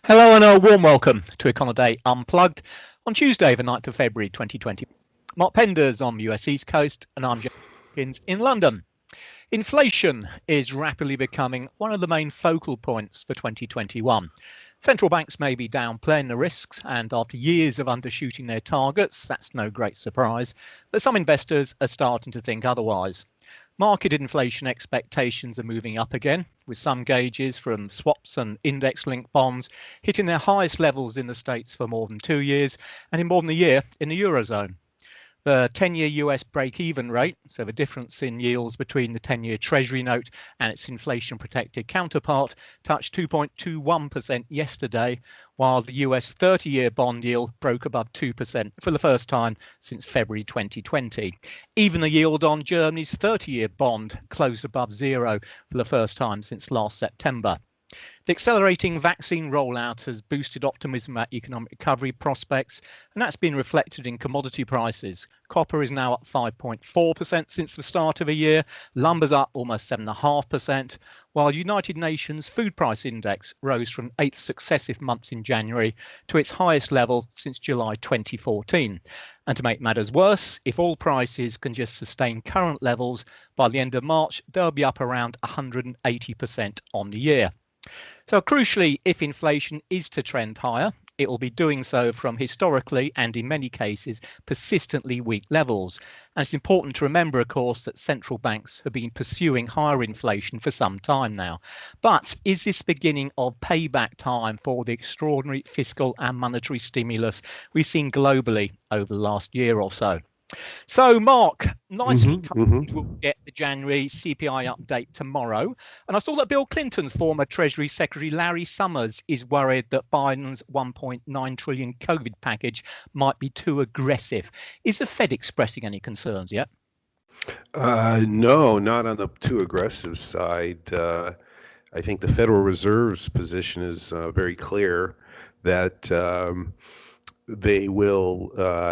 Hello and a warm welcome to Econoday Unplugged on Tuesday, the 9th of February 2020. Mark Penders on the US East Coast and I'm James Hopkins in London. Inflation is rapidly becoming one of the main focal points for 2021. Central banks may be downplaying the risks, and after years of undershooting their targets, that's no great surprise, but some investors are starting to think otherwise. Market inflation expectations are moving up again, with some gauges from swaps and index-linked bonds hitting their highest levels in the States for more than 2 years and in more than a year in the Eurozone. The 10-year US break-even rate, so the difference in yields between the 10-year Treasury note and its inflation-protected counterpart, touched 2.21% yesterday, while the US 30-year bond yield broke above 2% for the first time since February 2020. Even the yield on Germany's 30-year bond closed above zero for the first time since last September. The accelerating vaccine rollout has boosted optimism about economic recovery prospects, and that's been reflected in commodity prices. Copper is now up 5.4% since the start of the year, lumber's up almost 7.5%, while United Nations Food Price Index rose from 8 successive months in January to its highest level since July 2014. And to make matters worse, if oil prices can just sustain current levels, by the end of March, they'll be up around 180% on the year. So crucially, if inflation is to trend higher, it will be doing so from historically and in many cases persistently weak levels. And it's important to remember, of course, that central banks have been pursuing higher inflation for some time now. But is this beginning of payback time for the extraordinary fiscal and monetary stimulus we've seen globally over the last year or so? So, Mark, nicely timed, we'll get the January CPI update tomorrow. And I saw that Bill Clinton's former Treasury Secretary Larry Summers is worried that Biden's 1.9 trillion COVID package might be too aggressive. Is the Fed expressing any concerns yet? No, not on the too aggressive side. I think the Federal Reserve's position is very clear that they will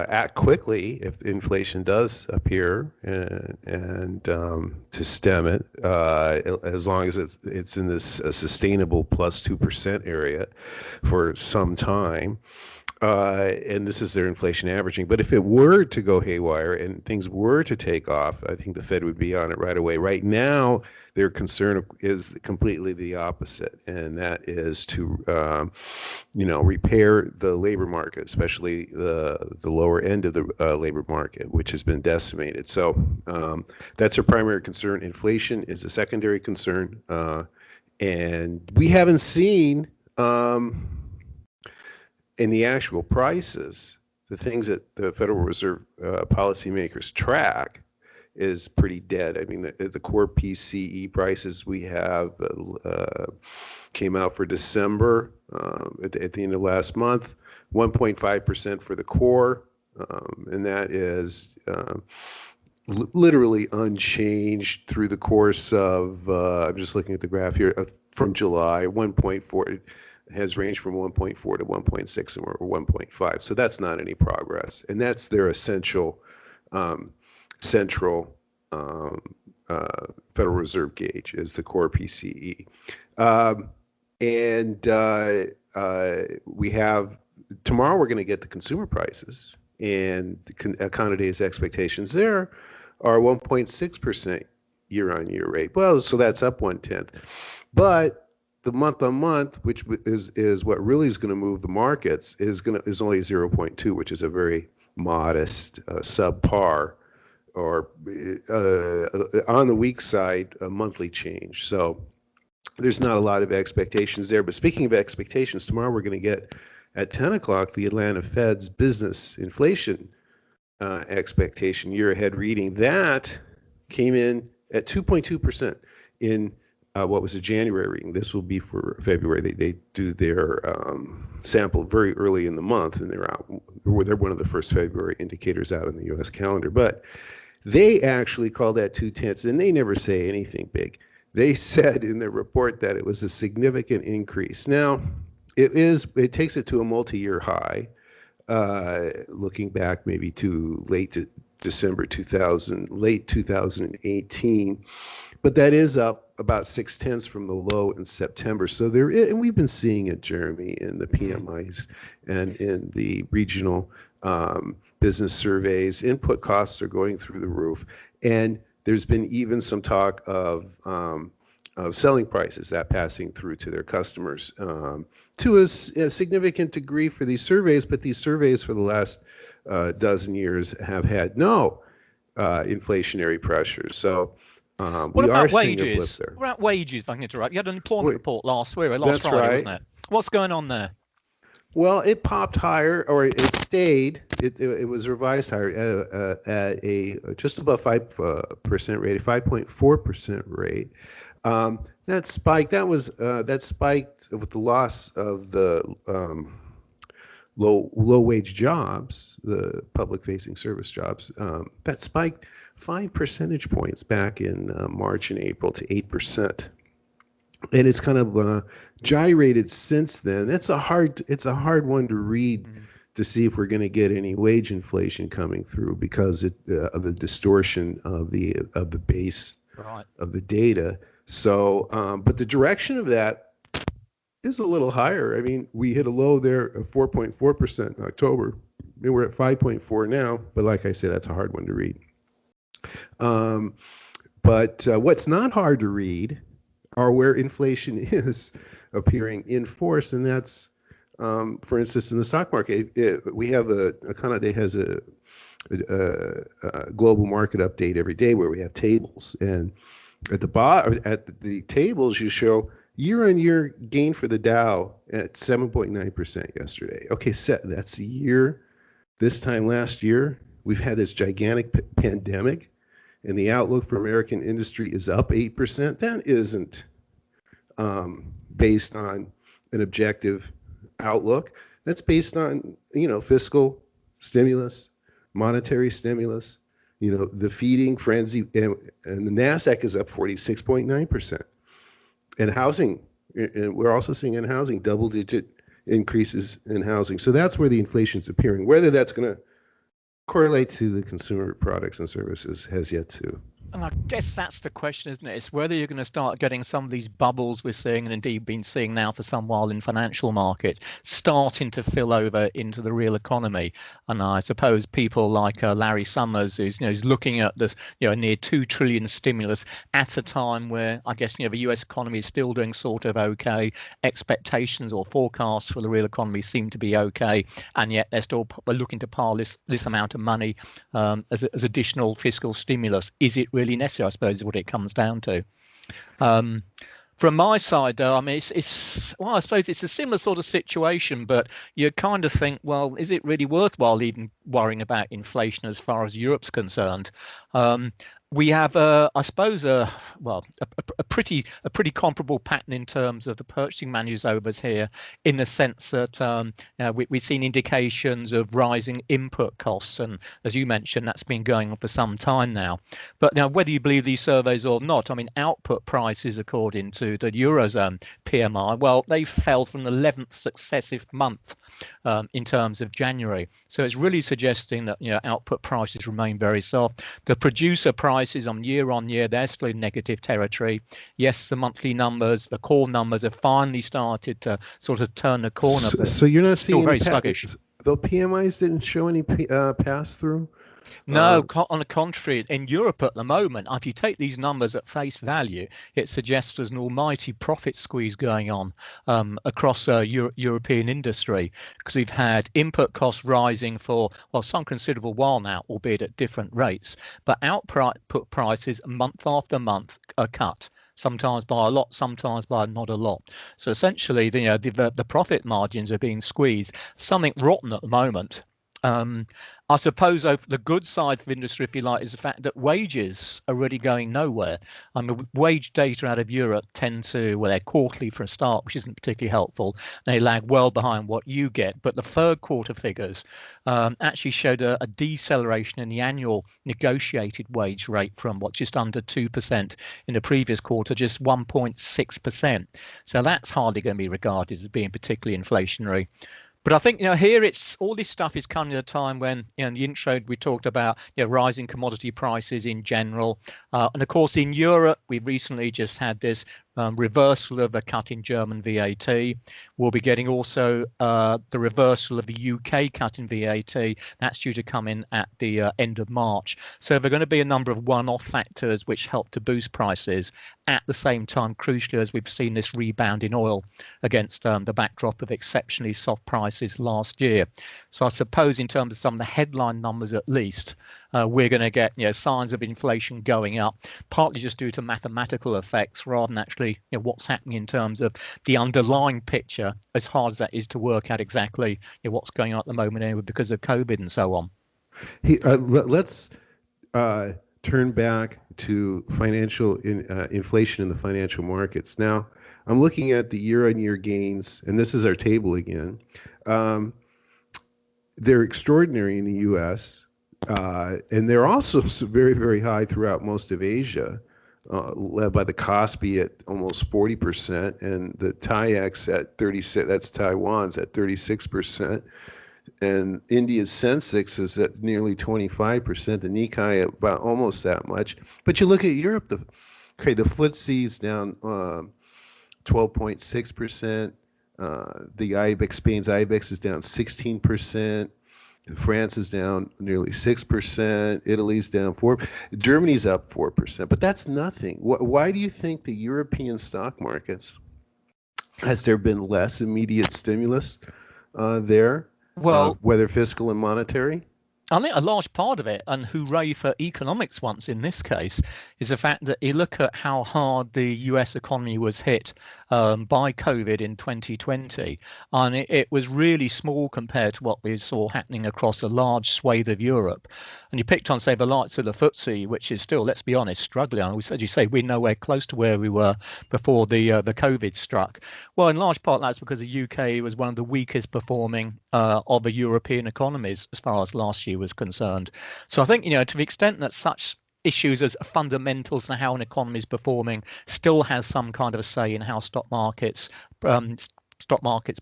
act quickly if inflation does appear and to stem it, as long as it's in this sustainable plus 2% area for some time. And this is their inflation averaging. But if it were to go haywire and things were to take off, I think the Fed would be on it right away. Right now, their concern is completely the opposite, and that is to, repair the labor market, especially the lower end of the labor market, which has been decimated. So that's their primary concern. Inflation is a secondary concern, and we haven't seen. In the actual prices, the things that the Federal Reserve policymakers track is pretty dead. I mean, the core PCE prices we have came out for December at the end of last month, 1.5% for the core, and that is literally unchanged through the course of, I'm just looking at the graph here, from July, 1.4. Has ranged from 1.4 to 1.6 or 1.5. So that's not any progress. And that's their essential central Federal Reserve gauge is the core PCE. We have, tomorrow we're going to get the consumer prices, and Econoday's expectations there are 1.6% year-on-year rate. Well, so that's up 1/10. But the month-on-month, which is what really is going to move the markets, is only 0.2, which is a very modest subpar, or on the weak side, a monthly change. So there's not a lot of expectations there. But speaking of expectations, tomorrow we're going to get at 10 o'clock the Atlanta Fed's business inflation expectation year ahead reading. That came in at 2.2% in what was a January reading. This will be for February. They do their sample very early in the month, and they're one of the first February indicators out in the U.S. calendar. But they actually call that 2/10, and they never say anything big. They said in their report that it was a significant increase. Now, it takes it to a multi-year high, looking back maybe to late December 2000, late 2018. but that is up about 0.6 from the low in September. So and we've been seeing it, Jeremy, in the PMIs and in the regional business surveys. Input costs are going through the roof, and there's been even some talk of selling prices that passing through to their customers to a significant degree for these surveys. But these surveys for the last dozen years have had no inflationary pressures. So we are seeing a blip there. What about wages, if I can interrupt? You had an employment report last Friday, That's Friday, right. wasn't it? What's going on there? Well, it popped higher, or it stayed. It was revised higher at a just above 5% rate, a 5.4% rate. That spiked. That spiked with the loss of the low wage jobs, the public facing service jobs. That spiked 5 percentage points back in March and April to 8%. And it's kind of gyrated since then. It's a hard one to read to see if we're going to get any wage inflation coming through because of the distortion of the base of the data. So, but the direction of that is a little higher. I mean, we hit a low there of 4.4% in October. I mean, we're at 5.4 now, but like I said, that's a hard one to read. But what's not hard to read are where inflation is appearing in force, and that's, for instance, in the stock market. We have Econoday has a global market update every day where we have tables, and at the tables you show year-on-year gain for the Dow at 7.9% yesterday. Okay, that's the year. This time last year, we've had this gigantic pandemic, and the outlook for American industry is up 8%. That isn't based on an objective outlook. That's based on, fiscal stimulus, monetary stimulus, the feeding frenzy, and the NASDAQ is up 46.9%. And housing, and we're also seeing in housing double-digit increases in housing. So that's where the inflation's appearing. Whether that's going to correlate to the consumer products and services has yet to. And I guess that's the question, isn't it? It's whether you're going to start getting some of these bubbles we're seeing, and indeed been seeing now for some while in financial market, starting to fill over into the real economy. And I suppose people like Larry Summers, who's looking at this, near 2 trillion stimulus at a time where I guess the US economy is still doing sort of okay. Expectations or forecasts for the real economy seem to be okay, and yet they're looking to pile this amount of money as additional fiscal stimulus. Is it really necessary, I suppose, is what it comes down to. From my side, though, I mean, I suppose it's a similar sort of situation, but you kind of think, well, is it really worthwhile even worrying about inflation as far as Europe's concerned? We have, I suppose, a pretty comparable pattern in terms of the purchasing managers over here, in the sense that we've seen indications of rising input costs, and as you mentioned, that's been going on for some time now. But now, whether you believe these surveys or not, I mean, output prices, according to the Eurozone PMI, well, they fell from the 11th successive month in terms of January. So it's really suggesting that output prices remain very soft. The producer prices on year, they're still in negative territory. Yes, the monthly numbers, the core numbers have finally started to sort of turn the corner. So you're not seeing still very sluggish. The PMIs didn't show any pass through? No, on the contrary, in Europe at the moment, if you take these numbers at face value, it suggests there's an almighty profit squeeze going on across European industry, because we've had input costs rising for some considerable while now, albeit at different rates. But output prices month after month are cut. Sometimes by a lot, sometimes by not a lot. So essentially, the profit margins are being squeezed. Something rotten at the moment. I suppose the good side for industry, if you like, is the fact that wages are really going nowhere. I mean, wage data out of Europe they're quarterly for a start, which isn't particularly helpful. They lag well behind what you get. But the third quarter figures actually showed a deceleration in the annual negotiated wage rate from just under 2% in the previous quarter, just 1.6%. So that's hardly going to be regarded as being particularly inflationary. But I think, here it's all this stuff is coming at a time when, in the intro we talked about, rising commodity prices in general. And of course, in Europe, we recently just had this reversal of a cut in German VAT. We'll be getting also the reversal of the UK cut in VAT. That's due to come in at the end of March. So there are going to be a number of one-off factors which help to boost prices at the same time, crucially, as we've seen this rebound in oil against the backdrop of exceptionally soft prices last year. So I suppose in terms of some of the headline numbers, at least, we're going to get signs of inflation going up, partly just due to mathematical effects rather than actually what's happening in terms of the underlying picture, as hard as that is to work out exactly what's going on at the moment anyway because of COVID and so on. Let's turn back to financial inflation in the financial markets. Now, I'm looking at the year-on-year gains, and this is our table again. They're extraordinary in the U.S., and they're also very, very high throughout most of Asia, led by the Kospi at almost 40%, and the TAIEX at 36%. That's Taiwan's at 36%. And India's Sensex is at nearly 25%, the Nikkei at about almost that much. But you look at Europe, the FTSE is down 12.6%. The IBEX, Spain's IBEX is down 16%. France is down nearly 6%. Italy's down 4%. Germany's up 4%. But that's nothing. Why do you think the European stock markets, has there been less immediate stimulus there? Well, whether fiscal and monetary? I think a large part of it, and hooray for economics once in this case, is the fact that you look at how hard the US economy was hit by COVID in 2020, and it was really small compared to what we saw happening across a large swathe of Europe. And you picked on, say, the likes of the FTSE, which is still, let's be honest, struggling. And as you say, we're nowhere close to where we were before the COVID struck. Well, in large part, that's because the UK was one of the weakest performing of the European economies as far as last year was concerned. So I think, to the extent that such issues as fundamentals and how an economy is performing still has some kind of a say in how stock markets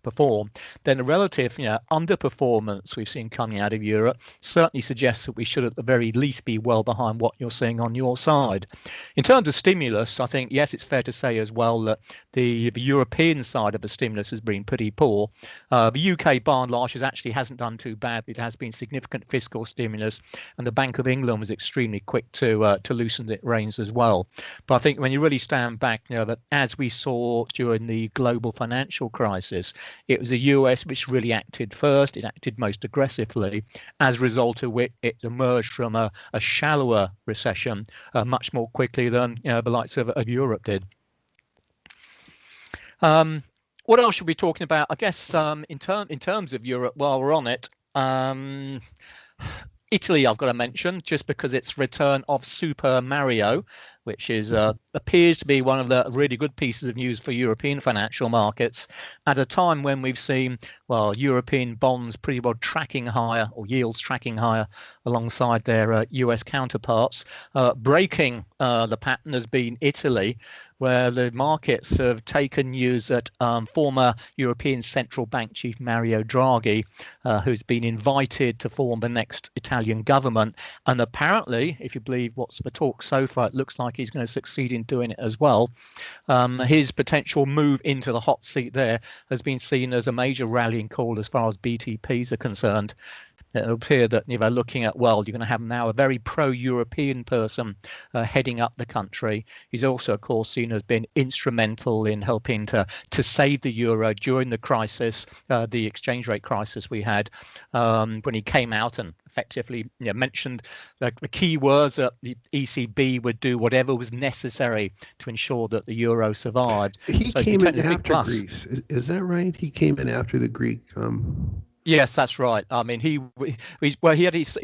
perform, then the relative underperformance we've seen coming out of Europe certainly suggests that we should at the very least be well behind what you're seeing on your side. In terms of stimulus, I think, yes, it's fair to say as well that the European side of the stimulus has been pretty poor. The UK by and large actually hasn't done too badly. It has been significant fiscal stimulus, and the Bank of England was extremely quick to loosen its reins as well. But I think when you really stand back, that as we saw during the global financial crisis, it was the US which really acted first. It acted most aggressively, as a result of which it emerged from a shallower recession much more quickly than the likes of Europe did. What else should we be talking about? I guess in terms of Europe, while we're on it, Italy, I've got to mention, just because it's return of Super Mario, which is appears to be one of the really good pieces of news for European financial markets at a time when we've seen, European bonds pretty well tracking higher, or yields tracking higher alongside their US counterparts. Breaking the pattern has been Italy, where the markets have taken news that former European Central Bank Chief Mario Draghi, who's been invited to form the next Italian government. And apparently, if you believe what's the talk so far, it looks like he's going to succeed in doing it as well. His potential move into the hot seat there has been seen as a major rallying call as far as BTPs are concerned. It will appear that looking at, you're going to have now a very pro-European person heading up the country. He's also, of course, seen as being instrumental in helping to save the euro during the crisis, the exchange rate crisis we had, when he came out and effectively mentioned the key words that the ECB would do whatever was necessary to ensure that the euro survived. He came in after Greece. Is that right? He came in after the Greek. Yes, that's right. I mean, he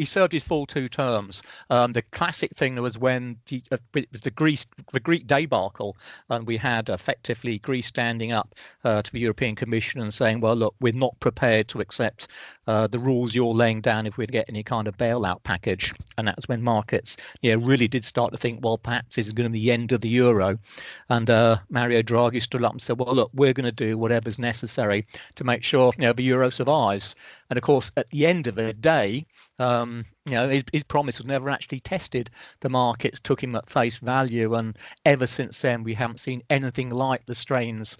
served his full 2 terms. The classic thing was when it was the Greek debacle, and we had effectively Greece standing up to the European Commission and saying, "Well, look, we're not prepared to accept the rules you're laying down if we get any kind of bailout package." And that's when markets, really did start to think, well, perhaps this is going to be the end of the euro. And Mario Draghi stood up and said, "Well, look, we're going to do whatever's necessary to make sure the euro survives." And of course, at the end of the day, his promise was never actually tested. The markets took him at face value, and ever since then, we haven't seen anything like the strains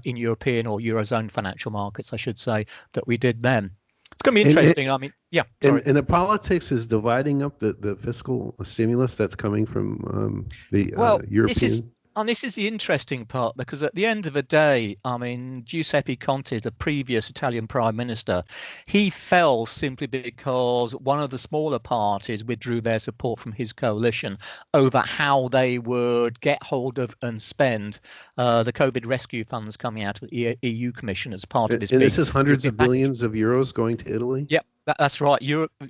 in European or Eurozone financial markets, I should say, that we did then. It's going to be interesting. I mean, yeah, sorry. And the politics is dividing up the fiscal stimulus that's coming from the European. This is the interesting part, because at the end of the day, I mean, Giuseppe Conte, the previous Italian prime minister, he fell simply because one of the smaller parties withdrew their support from his coalition over how they would get hold of and spend the COVID rescue funds coming out of the EU Commission as part of this. And this is hundreds of billions of euros going to Italy? Yep, that's right.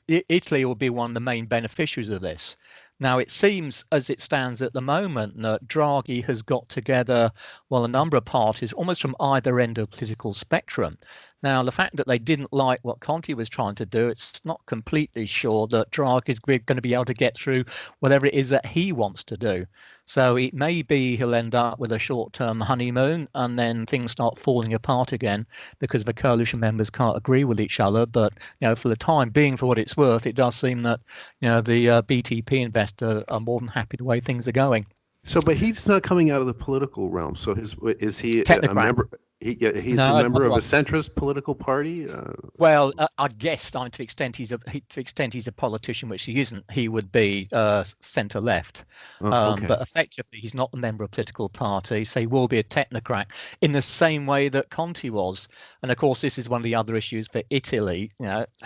Italy will be one of the main beneficiaries of this. Now, it seems, as it stands at the moment, that Draghi has got together, well, a number of parties almost from either end of the political spectrum. Now, the fact that they didn't like what Conte was trying to do, it's not completely sure that Draghi is going to be able to get through whatever it is that he wants to do. So it may be he'll end up with a short-term honeymoon, and then things start falling apart again because the coalition members can't agree with each other. But for the time being, for what it's worth, it does seem that the BTP investor are more than happy the way things are going. So, but he's not coming out of the political realm. So, is he Technocrat. a member? He's a member of a centrist political party. Well, I guess to the extent he's a politician, which he isn't, he would be centre left. Okay. But effectively, he's not a member of a political party, so he will be a technocrat in the same way that Conte was. And of course, this is one of the other issues for Italy.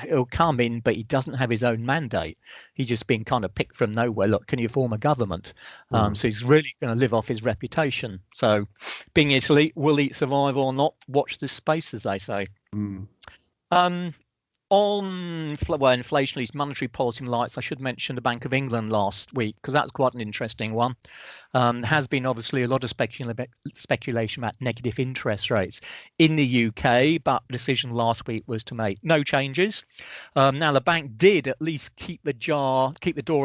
He'll come in, but he doesn't have his own mandate. He's just been kind of picked from nowhere. Look, can you form a government? So he's really going to live off his reputation. So, being Italy, will he survive or not? Watch this space, as they say. On inflation, these monetary policy lights, I should mention the Bank of England last week, because that's quite an interesting one. There has been obviously a lot of speculation about negative interest rates in the UK, but the decision last week was to make no changes. Now, the bank did at least keep the door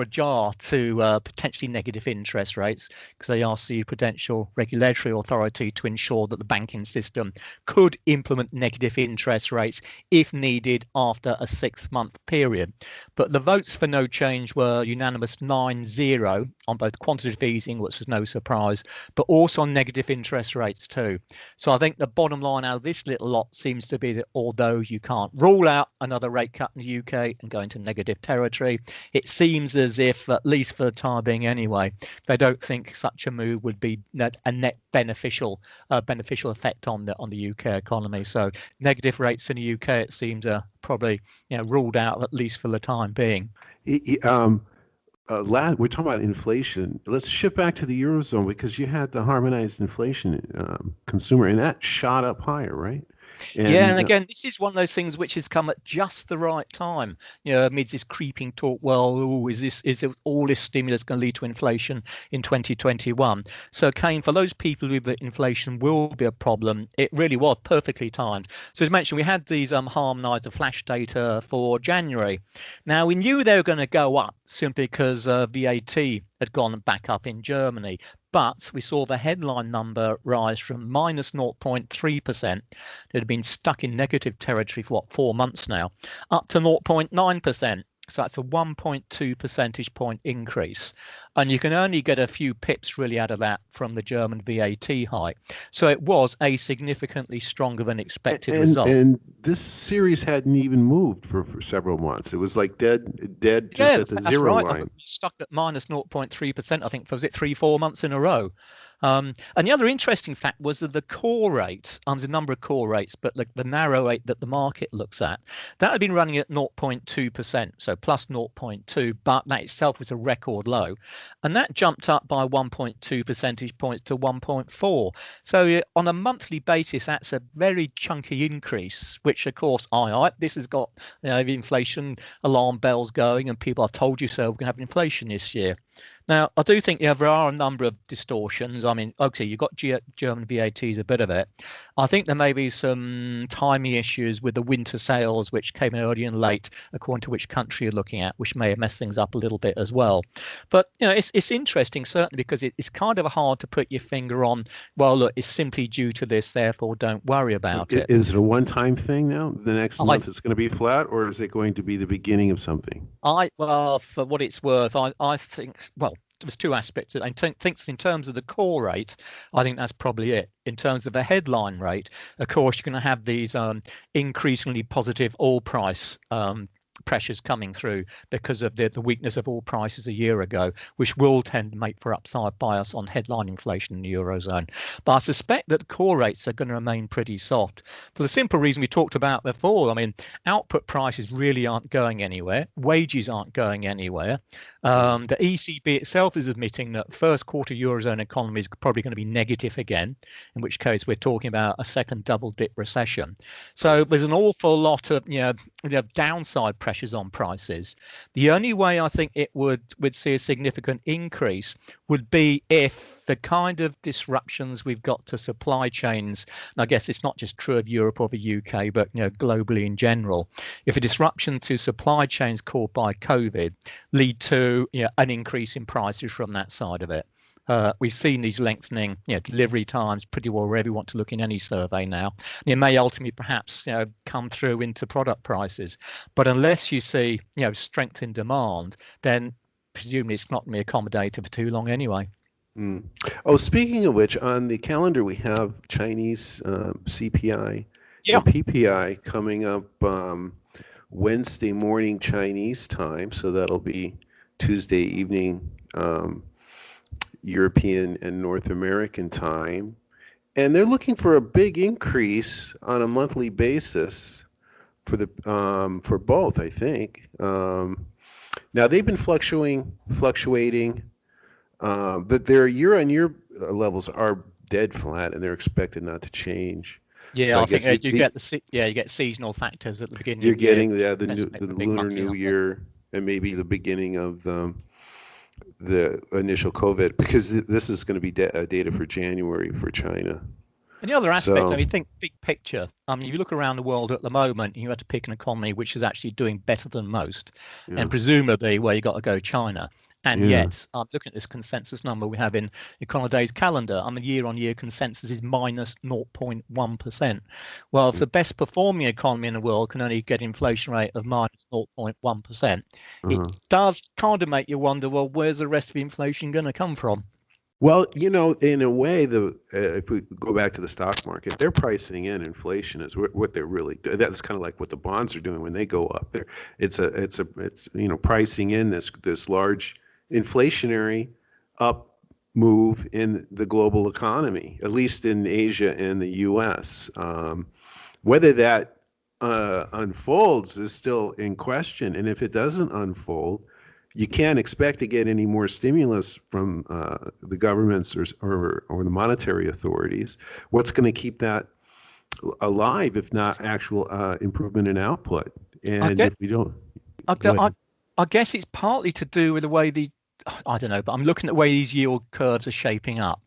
ajar to potentially negative interest rates, because they asked the Prudential Regulatory Authority to ensure that the banking system could implement negative interest rates if needed after a 6-month period. But the votes for no change were unanimous 9-0 on both quantitative easing, which was no surprise, but also on negative interest rates too. So I think the bottom line out of this little lot seems to be that although you can't rule out another rate cut in the UK and go into negative territory, it seems as if, at least for the time being anyway, they don't think such a move would be a net beneficial effect on the UK economy. So negative rates in the UK, it seems, are probably ruled out, at least for the time being. We're talking about inflation. Let's shift back to the Eurozone, because you had the harmonized inflation consumer, and that shot up higher, right? And again, this is one of those things which has come at just the right time, amidst this creeping talk. Well, is all this stimulus going to lead to inflation in 2021? So, Kane, for those people who believe that inflation will be a problem, it really was perfectly timed. So, as mentioned, we had these harmonized flash data for January. Now, we knew they were going to go up simply because VAT had gone back up in Germany. But we saw the headline number rise from minus 0.3%, that had been stuck in negative territory for 4 months now, up to 0.9%. So that's a 1.2 percentage point increase. And you can only get a few pips really out of that from the German VAT hike. So it was a significantly stronger than expected result. And this series hadn't even moved for several months. It was like dead just at the zero line. Stuck at minus 0.3%, I think, was it 3-4 months in a row? And the other interesting fact was that the core rate, there's a number of core rates, but the narrow rate that the market looks at, that had been running at 0.2%, so plus 0.2, but that itself was a record low. And that jumped up by 1.2 percentage points to 1.4. So on a monthly basis, that's a very chunky increase, which of course, this has got the inflation alarm bells going, and people, I told you so, we're going to have inflation this year. Now, I do think there are a number of distortions. I mean, okay, you've got German VAT is a bit of it. I think there may be some timing issues with the winter sales, which came in early and late, according to which country you're looking at, which may have messed things up a little bit as well. But, it's interesting, certainly, because it's kind of hard to put your finger on, well, look, it's simply due to this, therefore don't worry about it. Is it a one-time thing now? The next month it's going to be flat, or is it going to be the beginning of something? Well, for what it's worth, I think, well, there's two aspects. I think in terms of the core rate, I think that's probably it. In terms of the headline rate, of course, you're going to have these increasingly positive oil price pressures coming through because of the weakness of oil prices a year ago, which will tend to make for upside bias on headline inflation in the Eurozone. But I suspect that core rates are going to remain pretty soft for the simple reason we talked about before. I mean, output prices really aren't going anywhere. Wages aren't going anywhere. The ECB itself is admitting that first quarter Eurozone economy is probably going to be negative again, in which case we're talking about a second double dip recession. So there's an awful lot of downside pressures on prices. The only way I think it would see a significant increase would be if the kind of disruptions we've got to supply chains, and I guess it's not just true of Europe or the UK, but globally in general, if a disruption to supply chains caused by COVID lead to an increase in prices from that side of it. We've seen these lengthening delivery times pretty well wherever you want to look in any survey now. And it may ultimately perhaps come through into product prices. But unless you see strength in demand, then presumably it's not going to be accommodated for too long anyway. Oh, speaking of which, on the calendar we have Chinese CPI and PPI coming up Wednesday morning Chinese time, so that'll be Tuesday evening European and North American time, and they're looking for a big increase on a monthly basis for both, I think. Now they've been fluctuating. That their year-on-year levels are dead flat, and they're expected not to change. Yeah, so I think you get seasonal factors at the beginning. You're getting the Lunar New Year and maybe the beginning of the initial COVID, because this is going to be data for January for China. And the other aspect, I mean, think big picture. I mean, if you look around the world at the moment, you have to pick an economy which is actually doing better than most, and presumably where you got to go, China. And yet, I'm looking at this consensus number we have in Econoday's calendar. I mean, year-on-year consensus is minus 0.1%. Well, if the best performing economy in the world can only get inflation rate of minus 0.1%, it does kind of make you wonder, well, where's the rest of the inflation going to come from? Well, in a way, if we go back to the stock market, they're pricing in inflation as what they're really doing. That's kind of like what the bonds are doing when they go up there. It's pricing in this large inflationary up move in the global economy, at least in Asia and the U.S. Whether that unfolds is still in question, and if it doesn't unfold, you can't expect to get any more stimulus from the governments or the monetary authorities. What's going to keep that alive if not actual improvement in output? And if we don't, I guess it's partly to do with the way I don't know, but I'm looking at the way these yield curves are shaping up.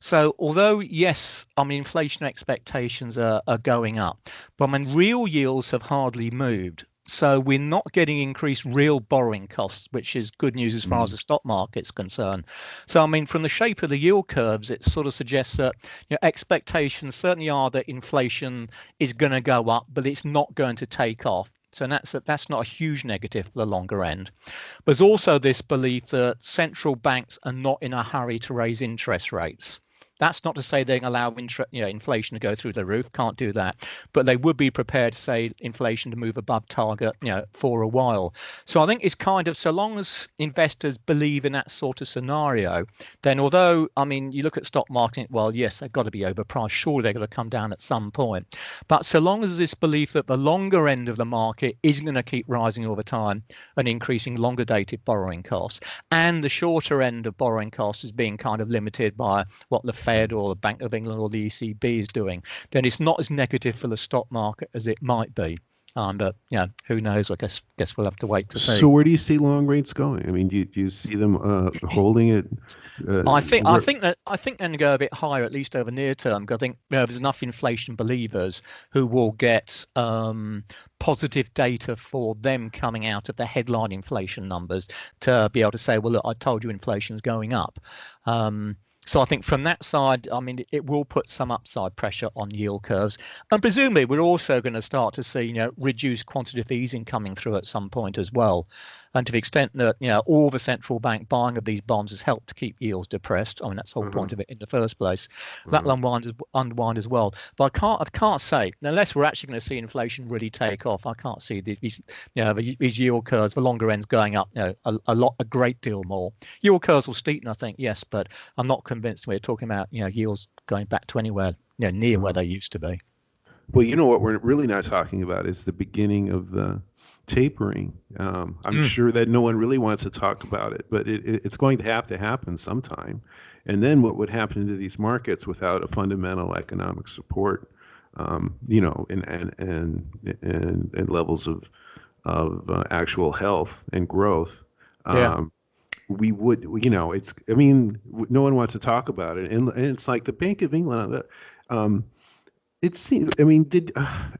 So although, yes, I mean, inflation expectations are going up, but I mean, real yields have hardly moved. So we're not getting increased real borrowing costs, which is good news as far as the stock market's concerned. So, I mean, from the shape of the yield curves, it sort of suggests that expectations certainly are that inflation is going to go up, but it's not going to take off. So that's not a huge negative for the longer end. There's also this belief that central banks are not in a hurry to raise interest rates. That's not to say they allow inflation to go through the roof. Can't do that. But they would be prepared to say inflation to move above target, for a while. So I think it's kind of, so long as investors believe in that sort of scenario, then although, I mean, you look at stock market, well, yes, they've got to be overpriced. Surely they're going to come down at some point. But so long as this belief that the longer end of the market is going to keep rising over time and increasing longer dated borrowing costs, and the shorter end of borrowing costs is being kind of limited by what the Fed or the Bank of England or the ECB is doing, then it's not as negative for the stock market as it might be. But who knows? I guess we'll have to wait to see. So where do you see long rates going? I mean, do you see them holding it? I think they're going to go a bit higher, at least over near term. Because I think there's enough inflation believers who will get positive data for them coming out of the headline inflation numbers to be able to say, well, look, I told you inflation's going up. So I think from that side, I mean, it will put some upside pressure on yield curves. And presumably, we're also going to start to see, reduced quantitative easing coming through at some point as well. And to the extent that, all the central bank buying of these bonds has helped to keep yields depressed. I mean, that's the whole point of it in the first place. That will unwind as well. But I can't say, unless we're actually going to see inflation really take off, I can't see these yield curves, the longer ends going up, a great deal more. Yield curves will steepen, I think, yes, but I'm not convinced we're talking about, yields going back to anywhere, near where they used to be. Well, what we're really not talking about is the beginning of the tapering. I'm sure that no one really wants to talk about it, but it's going to have to happen sometime. And then what would happen to these markets without a fundamental economic support, and levels of actual health and growth. We would, it's, I mean, no one wants to talk about it. And it's like the Bank of England, it seems, I mean,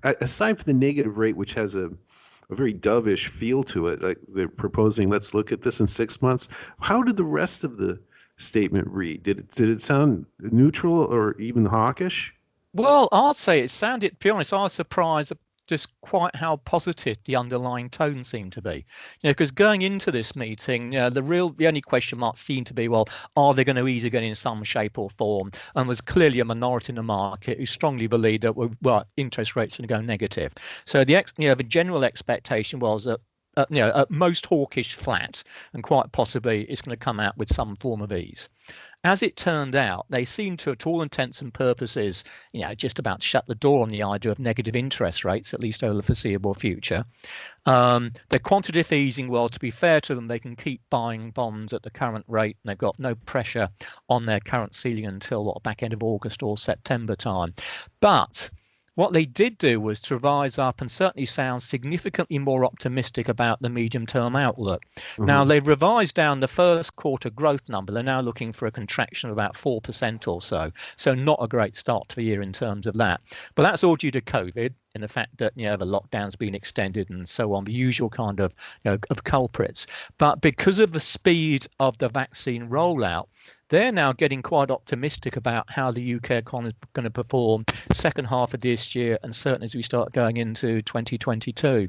aside from the negative rate, which has a very dovish feel to it, like they're proposing, let's look at this in 6 months. How did the rest of the statement read? Did it sound neutral or even hawkish? Well, I'd say it sounded, to be honest, I was surprised at just quite how positive the underlying tone seemed to be. Because going into this meeting, the only question mark seemed to be, well, are they going to ease again in some shape or form? And was clearly a minority in the market who strongly believed that interest rates are going to go negative. So the general expectation was that at most hawkish flat, and quite possibly it's going to come out with some form of ease. As it turned out, they seemed to, at all intents and purposes, just about shut the door on the idea of negative interest rates, at least over the foreseeable future. The quantitative easing, well, to be fair to them, they can keep buying bonds at the current rate, and they've got no pressure on their current ceiling until back end of August or September time. But what they did do was to rise up and certainly sound significantly more optimistic about the medium-term outlook. Now, they've revised down the first quarter growth number. They're now looking for a contraction of about 4% or so. So not a great start to the year in terms of that. But that's all due to COVID and the fact that, the lockdown's been extended and so on, the usual kind of, of culprits. But because of the speed of the vaccine rollout, they're now getting quite optimistic about how the UK economy is going to perform second half of this year and certainly as we start going into 2022.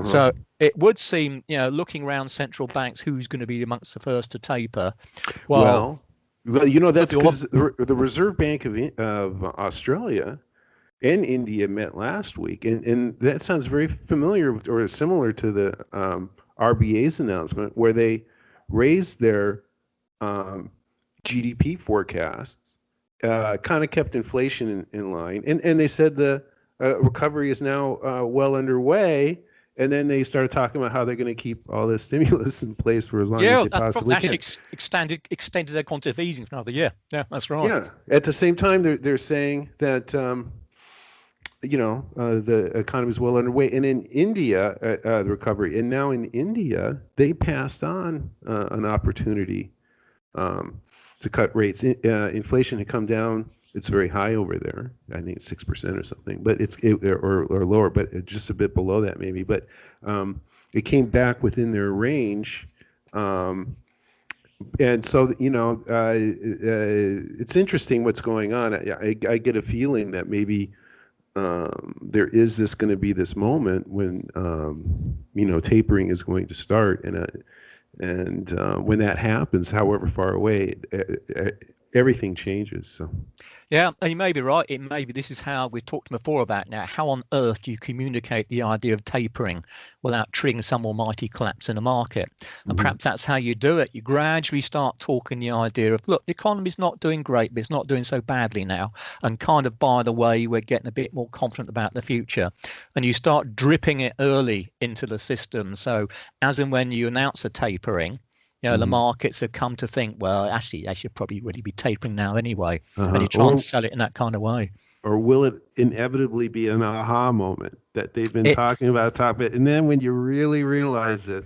So it would seem, looking around central banks, who's going to be amongst the first to taper? Well, that's because the Reserve Bank of Australia and India met last week, and that sounds very familiar or similar to the RBA's announcement, where they raised their GDP forecasts, kind of kept inflation in line, and they said the recovery is now well underway. And then they started talking about how they're going to keep all this stimulus in place for as long as they possibly can. Actually extended their quantitative easing for another year. Yeah, that's right. Yeah. At the same time, they're saying that the economy is well underway, and in India, the recovery, and now in India, they passed on an opportunity to cut rates. Inflation had come down. It's very high over there. I think it's 6% or something, but or lower, but just a bit below that maybe. But it came back within their range, and so it's interesting what's going on. I get a feeling that maybe there is going to be this moment when tapering is going to start, and when that happens, however far away, everything changes. So Yeah, and you may be right. It may be this is how we've talked before about now. How on earth do you communicate the idea of tapering without triggering some almighty collapse in the market? And perhaps that's how you do it. You gradually start talking the idea of, look, the economy's not doing great, but it's not doing so badly now. And kind of, by the way, we're getting a bit more confident about the future. And you start dripping it early into the system. So as and when you announce a tapering, the markets have come to think, well, actually, they should probably really be tapering now anyway. And you try and sell it in that kind of way. Or will it inevitably be an aha moment that they've been talking about, and then when you really realize it?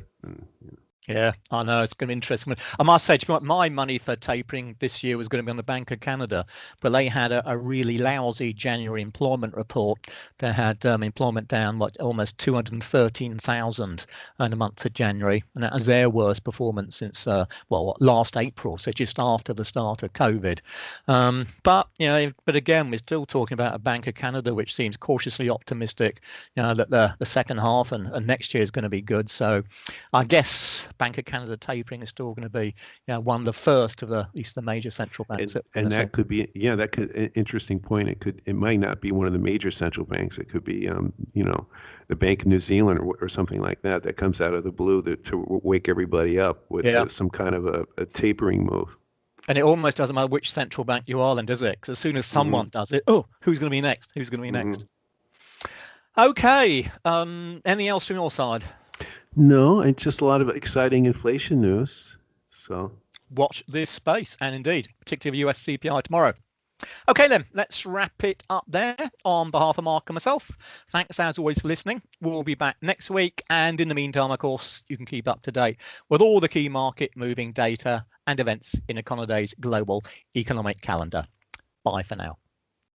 Yeah, I know it's going to be interesting. I must say, my money for tapering this year was going to be on the Bank of Canada, but they had a really lousy January employment report. They had employment down almost 213,000 in the month of January, and that was their worst performance since last April, so just after the start of COVID. But again, we're still talking about a Bank of Canada which seems cautiously optimistic, that the second half and next year is going to be good. So I guess Bank of Canada tapering is still going to be one of the first of at least the major central banks. And that could be, that could an interesting point. It might not be one of the major central banks. It could be, the Bank of New Zealand or something like that comes out of the blue to wake everybody up with some kind of a tapering move. And it almost doesn't matter which central bank you are, then, does it? Because as soon as someone does it, who's going to be next? Who's going to be next? Okay. Anything else from your side? No, it's just a lot of exciting inflation news. So watch this space, and indeed, particularly US CPI tomorrow. Okay, then, let's wrap it up there. On behalf of Mark and myself, thanks as always for listening. We'll be back next week. And in the meantime, of course, you can keep up to date with all the key market moving data and events in Econoday's global economic calendar. Bye for now.